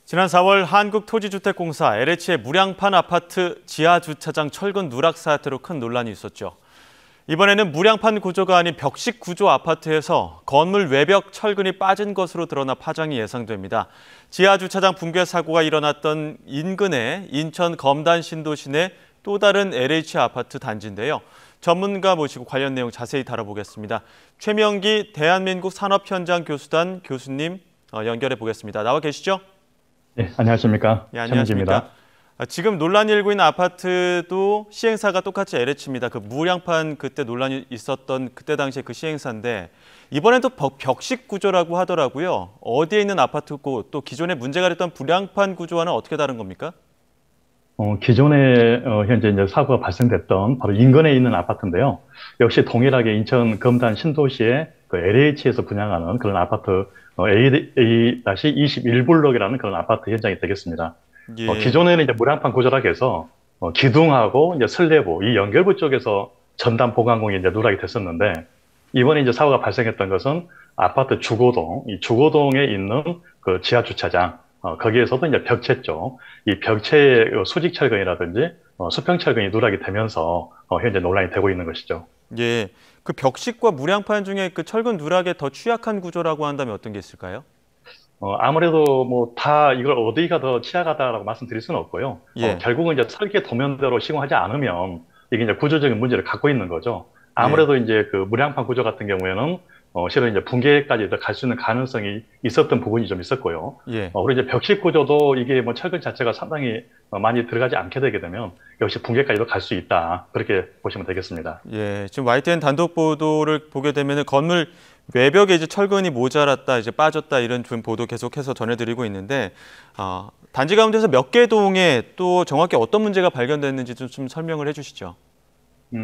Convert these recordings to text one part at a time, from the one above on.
지난 4월 한국토지주택공사 LH의 무량판 아파트 지하주차장 철근 누락 사태로 큰 논란이 있었죠. 이번에는 무량판 구조가 아닌 벽식 구조 아파트에서 건물 외벽 철근이 빠진 것으로 드러나 파장이 예상됩니다. 지하주차장 붕괴 사고가 일어났던 인근의 인천 검단 신도시 내 또 다른 LH 아파트 단지인데요. 전문가 모시고 관련 내용 자세히 다뤄보겠습니다. 최명기 대한민국 산업현장교수단 교수님 연결해 보겠습니다. 나와 계시죠? 네, 안녕하십니까. 예, 안녕하십니까. 지금 논란이 일고 있는 아파트도 시행사가 똑같이 LH입니다. 그 무량판 그때 논란이 있었던 그때 당시에 그 시행사인데 이번엔 또 벽식 구조라고 하더라고요. 어디에 있는 아파트고 또 기존에 문제가 됐던 무량판 구조와는 어떻게 다른 겁니까? 기존에 현재 이제 사고가 발생됐던 바로 인근에 있는 아파트인데요. 역시 동일하게 인천 검단 신도시의 그 LH에서 분양하는 그런 아파트 A-21블록이라는 그런 아파트 현장이 되겠습니다. 예. 기존에는 이제 무량판 구조라고 해서 기둥하고 이제 슬래브 이 연결부 쪽에서 전단 보강공이 이제 누락이 됐었는데 이번에 이제 사고가 발생했던 것은 아파트 주거동, 이 주거동에 있는 그 지하 주차장 거기에서도 이제 벽체 쪽, 이 벽체의 수직 철근이라든지 수평 철근이 누락이 되면서 현재 논란이 되고 있는 것이죠. 예. 그 벽식과 무량판 중에 그 철근 누락에 더 취약한 구조라고 한다면 어떤 게 있을까요? 아무래도 뭐 다 이걸 어디가 더 취약하다라고 말씀드릴 수는 없고요. 예. 결국은 이제 설계 도면대로 시공하지 않으면 이게 이제 구조적인 문제를 갖고 있는 거죠. 예. 아무래도 이제 그 무량판 구조 같은 경우에는 실은 이제 붕괴까지 갈 수 있는 가능성이 있었던 부분이 좀 있었고요. 예. 그리고 이제 벽식 구조도 이게 뭐 철근 자체가 상당히 많이 들어가지 않게 되게 되면 역시 붕괴까지도 갈 수 있다. 그렇게 보시면 되겠습니다. 예. 지금 YTN 단독 보도를 보게 되면 건물 외벽에 이제 철근이 모자랐다, 이제 빠졌다 이런 좀 보도 계속해서 전해드리고 있는데 단지 가운데서 몇 개 동에 또 정확히 어떤 문제가 발견됐는지 좀 설명을 해주시죠.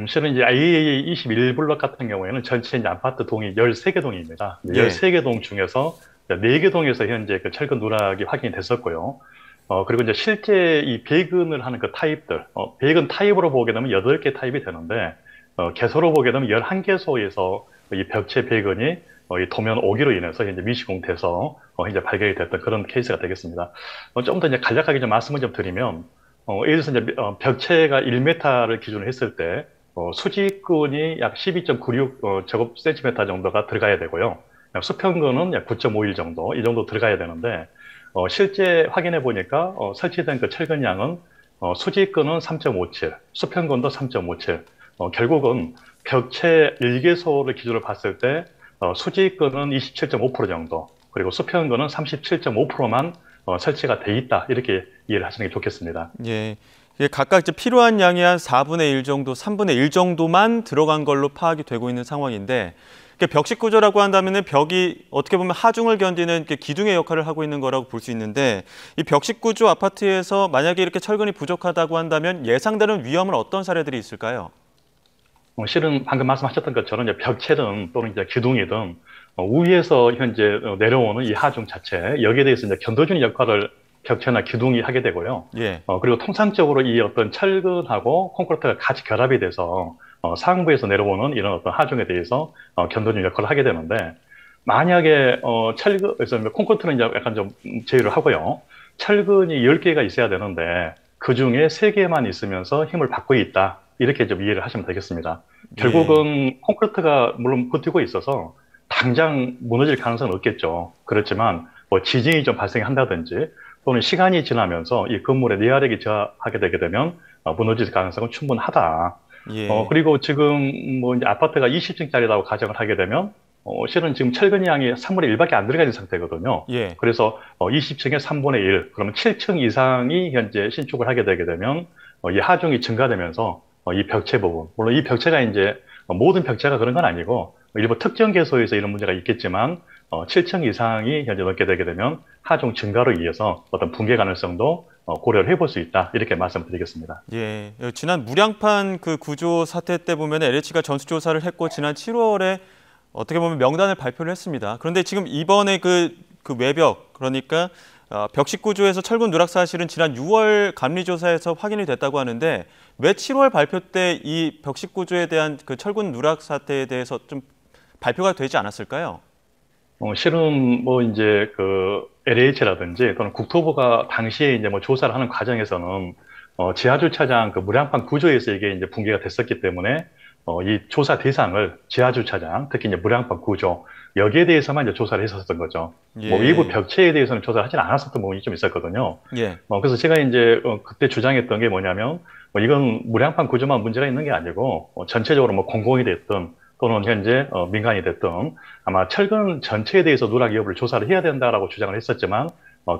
실은 이제 IA21블록 같은 경우에는 전체 이제 아파트 동이 13개 동입니다. 예. 13개 동 중에서 4개 동에서 현재 그 철근 누락이 확인이 됐었고요. 그리고 이제 실제 이 배근을 하는 그 타입들, 배근 타입으로 보게 되면 8개 타입이 되는데, 개소로 보게 되면 11개소에서 이 벽체 배근이 이 도면 오기로 인해서 현재 미시공돼서 현재 발견이 됐던 그런 케이스가 되겠습니다. 좀 더 이제 간략하게 좀 말씀을 좀 드리면, 예를 들어서 이제 벽체가 1m를 기준으로 했을 때 수직근이 약 12.96 제곱 센티미터 정도가 들어가야 되고요. 수평근은 약 9.51 정도, 이 정도 들어가야 되는데 실제 확인해 보니까 설치된 그 철근 양은 수직근은 3.57, 수평근도 3.57. 결국은 벽체 1개소를 기준으로 봤을 때 수직근은 27.5% 정도, 그리고 수평근은 37.5%만 설치가 돼 있다. 이렇게 이해를 하시는 게 좋겠습니다. 예. 각각 이제 필요한 양이 한 4분의 1 정도, 3분의 1 정도만 들어간 걸로 파악이 되고 있는 상황인데 벽식 구조라고 한다면 벽이 어떻게 보면 하중을 견디는 기둥의 역할을 하고 있는 거라고 볼 수 있는데 이 벽식 구조 아파트에서 만약에 이렇게 철근이 부족하다고 한다면 예상되는 위험은 어떤 사례들이 있을까요? 실은 방금 말씀하셨던 것처럼 이제 벽체든 또는 이제 기둥이든 위에서 현재 내려오는 이 하중 자체 여기에 대해서 이제 견뎌주는 역할을 벽체나 기둥이 하게 되고요. 예. 그리고 통상적으로 이 어떤 철근하고 콘크리트가 같이 결합이 돼서 상부에서 내려오는 이런 어떤 하중에 대해서 견뎌주는 역할을 하게 되는데 만약에 철근에서 콘크리트는 이제 약간 좀 제외를 하고요. 철근이 10개가 있어야 되는데 그 중에 3개만 있으면서 힘을 받고 있다. 이렇게 좀 이해를 하시면 되겠습니다. 결국은 콘크리트가 물론 버티고 있어서 당장 무너질 가능성은 없겠죠. 그렇지만 뭐 지진이 좀 발생한다든지 또는 시간이 지나면서 이 건물의 내화력이 저하게 되게 되면 무너질 가능성은 충분하다. 예. 그리고 지금 뭐 이제 아파트가 20층짜리라고 가정을 하게 되면 실은 지금 철근 양이 3분의 1밖에 안 들어가 있는 상태거든요. 예. 그래서 20층의 3분의 1, 그러면 7층 이상이 현재 신축을 하게 되게 되면 이 하중이 증가되면서 이 벽체 부분, 물론 이 벽체가 이제 모든 벽체가 그런 건 아니고 일부 특정 개소에서 이런 문제가 있겠지만 7층 이상이 현재 넘게 되게 되면 하중 증가로 이어서 어떤 붕괴 가능성도 고려를 해볼 수 있다. 이렇게 말씀드리겠습니다. 예. 지난 무량판 그 구조 사태 때 보면 LH가 전수조사를 했고 지난 7월에 어떻게 보면 명단을 발표를 했습니다. 그런데 지금 이번에 그 외벽, 그러니까 벽식 구조에서 철근 누락 사실은 지난 6월 감리조사에서 확인이 됐다고 하는데 왜 7월 발표 때 이 벽식 구조에 대한 그 철근 누락 사태에 대해서 좀 발표가 되지 않았을까요? 실은 뭐 이제 그 LH라든지 또는 국토부가 당시에 이제 뭐 조사를 하는 과정에서는 지하주차장 그 무량판 구조에서 이게 이제 붕괴가 됐었기 때문에 이 조사 대상을 지하주차장, 특히 이제 무량판 구조 여기에 대해서만 이제 조사를 했었던 거죠. 뭐 외부 예. 벽체에 대해서는 조사를 하진 않았었던 부분이 좀 있었거든요. 예. 그래서 제가 이제 그때 주장했던 게 뭐냐면 이건 무량판 구조만 문제가 있는 게 아니고 전체적으로 뭐 공공이 됐든 또는 현재 민간이 됐든 아마 철근 전체에 대해서 누락 여부를 조사를 해야 된다라고 주장을 했었지만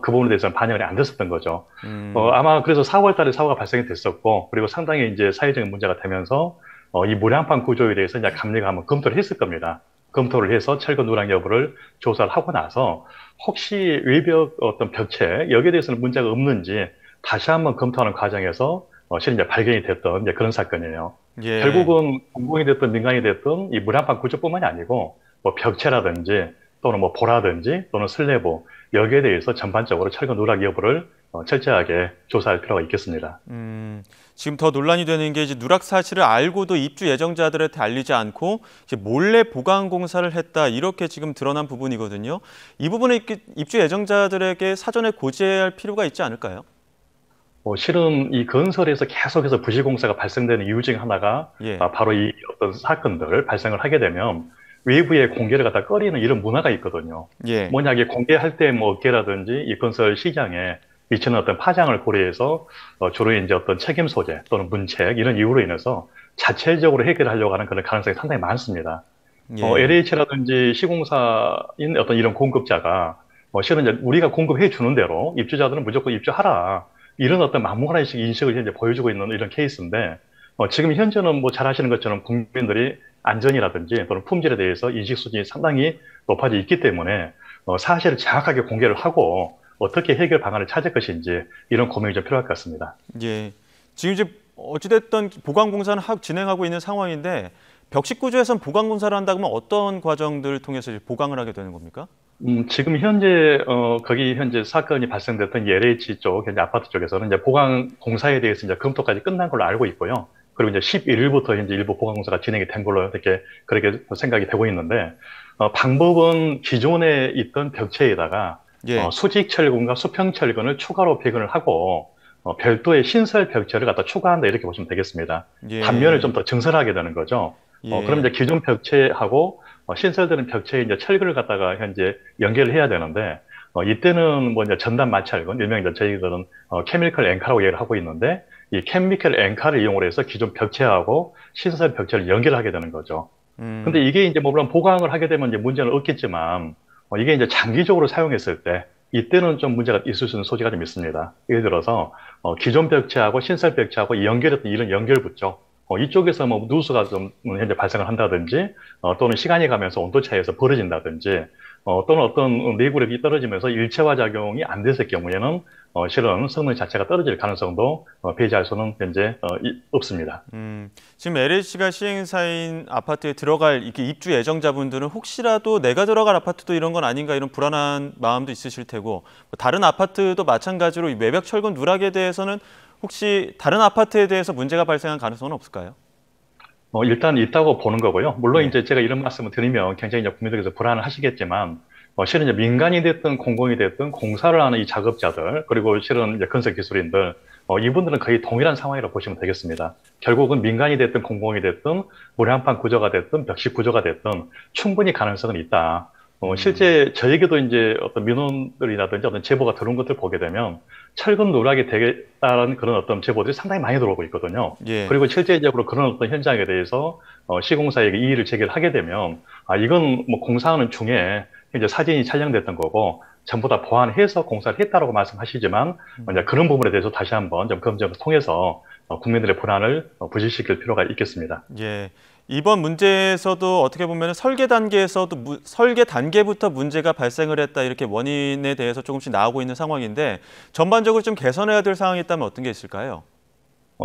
그 부분에 대해서는 반영이 안 됐었던 거죠. 음. 아마 그래서 4월 달에 사고가 발생이 됐었고 그리고 상당히 이제 사회적인 문제가 되면서 이 무량판 구조에 대해서 이제 감리가 한번 검토를 했을 겁니다. 검토를 해서 철근 누락 여부를 조사를 하고 나서 혹시 외벽 어떤 벽체 여기에 대해서는 문제가 없는지 다시 한번 검토하는 과정에서 실은 이제 발견이 됐던 이제 그런 사건이에요. 예. 결국은 공공이 됐든 민간이 됐든 이 무량판 구조뿐만이 아니고 뭐 벽체라든지 또는 뭐 보라든지 또는 슬래브 여기에 대해서 전반적으로 철근 누락 여부를 철저하게 조사할 필요가 있겠습니다. 지금 더 논란이 되는 게 이제 누락 사실을 알고도 입주 예정자들한테 알리지 않고 이제 몰래 보강 공사를 했다 이렇게 지금 드러난 부분이거든요. 이 부분에 입주 예정자들에게 사전에 고지해야 할 필요가 있지 않을까요? 실은 이 건설에서 계속해서 부실공사가 발생되는 이유 중 하나가 예. 바로 이 어떤 사건들 발생을 하게 되면 외부에 공개를 갖다 꺼리는 이런 문화가 있거든요. 예. 뭐냐, 이게 공개할 때 뭐 업계라든지 이 건설 시장에 미치는 어떤 파장을 고려해서 주로 이제 어떤 책임 소재 또는 문책 이런 이유로 인해서 자체적으로 해결하려고 하는 그런 가능성이 상당히 많습니다. 예. LH라든지 시공사인 어떤 이런 공급자가 실은 이제 우리가 공급해 주는 대로 입주자들은 무조건 입주하라. 이런 어떤 막무가내식 인식을 현재 보여주고 있는 이런 케이스인데, 지금 현재는 뭐 잘 아시는 것처럼 국민들이 안전이라든지 또는 품질에 대해서 인식 수준이 상당히 높아져 있기 때문에 사실을 정확하게 공개를 하고 어떻게 해결 방안을 찾을 것인지 이런 고민이 좀 필요할 것 같습니다. 예. 지금 이제 어찌됐든 보강 공사는 진행하고 있는 상황인데 벽식 구조에선 보강 공사를 한다면 어떤 과정들을 통해서 이제 보강을 하게 되는 겁니까? 지금 현재, 거기 현재 사건이 발생됐던 이 LH 쪽, 현재 아파트 쪽에서는 이제 보강 공사에 대해서 이제 검토까지 끝난 걸로 알고 있고요. 그리고 이제 11일부터 현재 일부 보강 공사가 진행이 된 걸로 그렇게 생각이 되고 있는데, 방법은 기존에 있던 벽체에다가 예. 수직 철근과 수평 철근을 추가로 배근을 하고, 별도의 신설 벽체를 갖다 추가한다 이렇게 보시면 되겠습니다. 단면을 예. 좀 더 증설하게 되는 거죠. 그럼 예. 이제 기존 벽체하고 신설되는 벽체에 이제 철근을 갖다가 현재 연결을 해야 되는데, 이때는 뭐 이제 전단 마찰근, 일명 이제 저희들은 케미컬 앵카라고 얘기를 하고 있는데, 이 케미컬 앵카를 이용을 해서 기존 벽체하고 신설 벽체를 연결하게 되는 거죠. 근데 음. 이게 이제 뭐 물론 보강을 하게 되면 이제 문제는 없겠지만, 이게 이제 장기적으로 사용했을 때, 이때는 좀 문제가 있을 수 있는 소지가 좀 있습니다. 예를 들어서, 기존 벽체하고 신설 벽체하고 연결했던 이런 연결부 쪽, 이쪽에서 뭐 누수가 좀 현재 발생을 한다든지, 또는 시간이 가면서 온도 차이에서 벌어진다든지, 또는 어떤 내구력이 떨어지면서 일체화 작용이 안 됐을 경우에는 실은 성능 자체가 떨어질 가능성도 배제할 수는 현재 없습니다. 지금 LH가 시행사인 아파트에 들어갈 이렇게 입주 예정자분들은 혹시라도 내가 들어갈 아파트도 이런 건 아닌가 이런 불안한 마음도 있으실 테고 뭐 다른 아파트도 마찬가지로 이 외벽 철근 누락에 대해서는 혹시 다른 아파트에 대해서 문제가 발생한 가능성은 없을까요? 일단 있다고 보는 거고요. 물론 예. 이제 제가 이런 말씀을 드리면 굉장히 이제 국민들께서 불안을 하시겠지만, 실은 이제 민간이 됐든 공공이 됐든 공사를 하는 이 작업자들, 그리고 실은 이제 건설 기술인들, 이분들은 거의 동일한 상황이라고 보시면 되겠습니다. 결국은 민간이 됐든 공공이 됐든 무량판 구조가 됐든 벽식 구조가 됐든 충분히 가능성은 있다. 실제 저에게도 이제 어떤 민원들이라든지 어떤 제보가 들어온 것들 보게 되면 철근 누락이 되겠다는 그런 어떤 제보들이 상당히 많이 들어오고 있거든요. 예. 그리고 실제적으로 그런 어떤 현장에 대해서 시공사에게 이의를 제기를 하게 되면 이건 뭐 공사하는 중에 이제 사진이 촬영됐던 거고 전부 다 보완해서 공사를 했다라고 말씀하시지만 이제 그런 부분에 대해서 다시 한번 좀 검증을 통해서 국민들의 불안을 부식시킬 필요가 있겠습니다. 예. 이번 문제에서도 어떻게 보면 설계 단계에서도 설계 단계부터 문제가 발생을 했다 이렇게 원인에 대해서 조금씩 나오고 있는 상황인데 전반적으로 좀 개선해야 될 상황이 있다면 어떤 게 있을까요?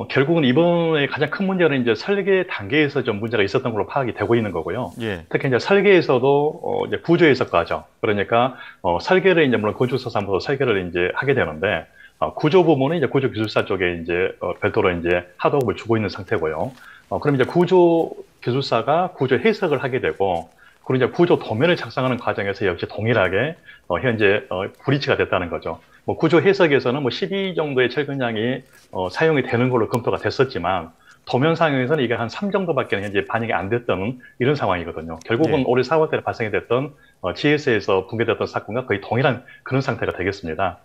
결국은 이번에 가장 큰 문제는 이제 설계 단계에서 좀 문제가 있었던 걸로 파악이 되고 있는 거고요. 예. 특히 이제 설계에서도 이제 구조에서 과정, 그러니까 설계를 이제 물론 건축사무소 설계를 이제 하게 되는데 구조 부분은 이제 구조기술사 쪽에 이제 별도로 이제 하도급을 주고 있는 상태고요. 그럼 이제 구조기술사가 구조 해석을 하게 되고 그리고 이제 구조 도면을 작성하는 과정에서 역시 동일하게 현재 불이치가 됐다는 거죠. 뭐 구조 해석에서는 뭐 12 정도의 철근량이 사용이 되는 걸로 검토가 됐었지만 도면상에서는 이게 한 3 정도밖에 현재 반영이 안 됐던 이런 상황이거든요. 결국은 예. 올해 4월 달에 발생이 됐던 GS에서 붕괴됐던 사건과 거의 동일한 그런 상태가 되겠습니다.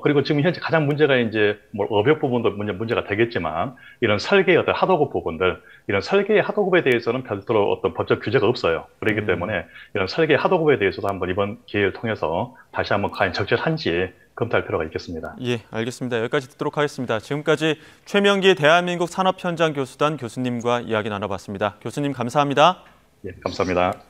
그리고 지금 현재 가장 문제가 이제 뭐 업역 부분도 문제가 되겠지만 이런 설계의 어떤 하도급 부분들, 이런 설계의 하도급에 대해서는 별도로 어떤 법적 규제가 없어요. 그렇기 때문에 이런 설계의 하도급에 대해서도 한번 이번 기회를 통해서 다시 한번 과연 적절한지 검토할 필요가 있겠습니다. 예, 알겠습니다. 여기까지 듣도록 하겠습니다. 지금까지 최명기 대한민국 산업현장교수단 교수님과 이야기 나눠봤습니다. 교수님 감사합니다. 예, 감사합니다.